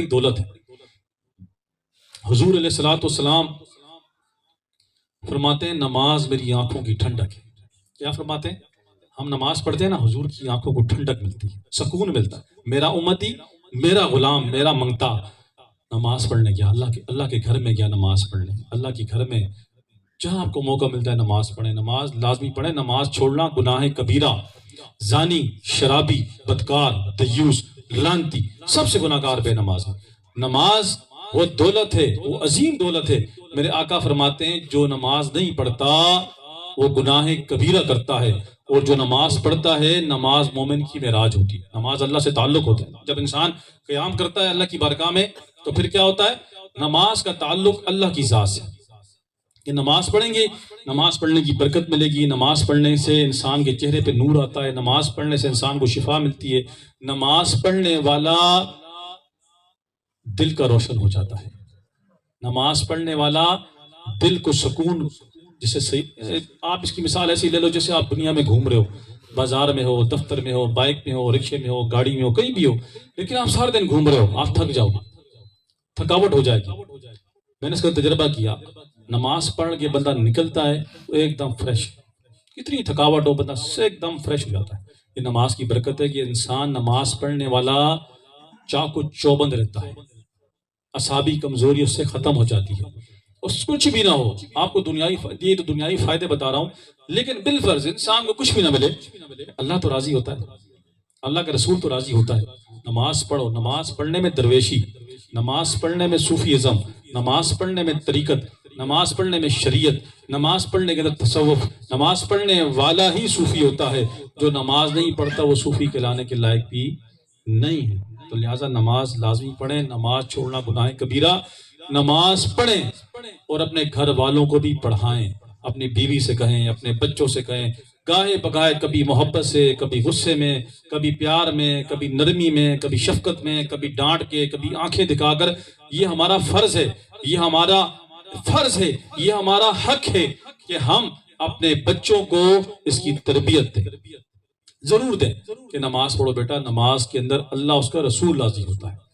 بڑی دولت ہے۔ حضور علیہ الصلوۃ والسلام فرماتے ہیں نماز میری آنکھوں کی ٹھنڈک ہے۔ کیا فرماتے ہیں؟ ہم نماز پڑھتے ہیں نا، حضور کی آنکھوں کو ٹھنڈک ملتی ہے، سکون ملتا ہے۔ میرا امتی، میرا غلام، میرا منگتا نماز پڑھنے گیا، اللہ کے گھر میں گیا نماز پڑھنے، اللہ کے گھر میں جہاں آپ کو موقع ملتا ہے نماز پڑھیں، نماز لازمی پڑھیں۔ نماز چھوڑنا گناہ کبیرہ، زانی، شرابی، بدکار، دیوس، لعنتی سب سے گناہ گار بے نماز ہے۔ نماز وہ دولت ہے، وہ عظیم دولت ہے۔ میرے آقا فرماتے ہیں جو نماز نہیں پڑھتا وہ گناہ کبیرہ کرتا ہے، اور جو نماز پڑھتا ہے نماز مومن کی معراج ہوتی ہے۔ نماز اللہ سے تعلق ہوتا ہے۔ جب انسان قیام کرتا ہے اللہ کی بارگاہ میں تو پھر کیا ہوتا ہے؟ نماز کا تعلق اللہ کی ذات سے۔ کہ نماز پڑھیں گے، نماز پڑھنے کی برکت ملے گی، نماز پڑھنے سے انسان کے چہرے پہ نور آتا ہے، نماز پڑھنے سے انسان کو شفا ملتی ہے، نماز پڑھنے والا دل کا روشن ہو جاتا ہے، نماز پڑھنے والا دل کو سکون، جسے آپ اس کی مثال ایسی لے لو جیسے آپ دنیا میں گھوم رہے ہو، بازار میں ہو، دفتر میں ہو، بائک میں ہو، رکشے میں ہو، گاڑی میں ہو، کہیں بھی ہو، لیکن آپ سارے دن گھوم رہے ہو، آپ تھک جاؤ گے، تھکاوٹ ہو جائے گی۔ میں نے اس کا تجربہ کیا، نماز پڑھ کے بندہ نکلتا ہے تو ایک دم فریش، کتنی تھکاوٹ ہو بندہ ایک دم فریش ہو جاتا ہے۔ یہ نماز کی برکت ہے کہ انسان نماز پڑھنے والا چاق و چوبند رہتا ہے، اعصابی کمزوری اس سے ختم ہو جاتی ہے، اس کچھ بھی نہ ہو آپ کو یہ تو دنیاوی فائدے بتا رہا ہوں، لیکن بالفرض انسان کو کچھ بھی نہ ملے، اللہ تو راضی ہوتا ہے، اللہ کا رسول تو راضی ہوتا ہے۔ نماز پڑھو، نماز پڑھنے میں درویشی، نماز پڑھنے میں صوفیزم، نماز پڑھنے میں طریقت، نماز پڑھنے میں شریعت، نماز پڑھنے کے اندر تصوف، نماز پڑھنے والا ہی صوفی ہوتا ہے، جو نماز نہیں پڑھتا وہ صوفی کہلانے کے لائق بھی نہیں ہے۔ تو لہٰذا نماز لازمی پڑھیں، نماز چھوڑنا گناہ کبیرہ، نماز پڑھیں اور اپنے گھر والوں کو بھی پڑھائیں، اپنی بیوی سے کہیں، اپنے بچوں سے کہیں، گاہے بگاہے، کبھی محبت سے، کبھی غصے میں، کبھی پیار میں، کبھی نرمی میں، کبھی شفقت میں، کبھی ڈانٹ کے، کبھی آنکھیں دکھا کر۔ یہ ہمارا فرض ہے، یہ ہمارا فرض ہے، یہ ہمارا حق ہے کہ ہم اپنے بچوں کو اس کی تربیت دیں، ضرور دیں کہ نماز پڑھو بیٹا، نماز کے اندر اللہ اس کا رسول راضی ہوتا ہے۔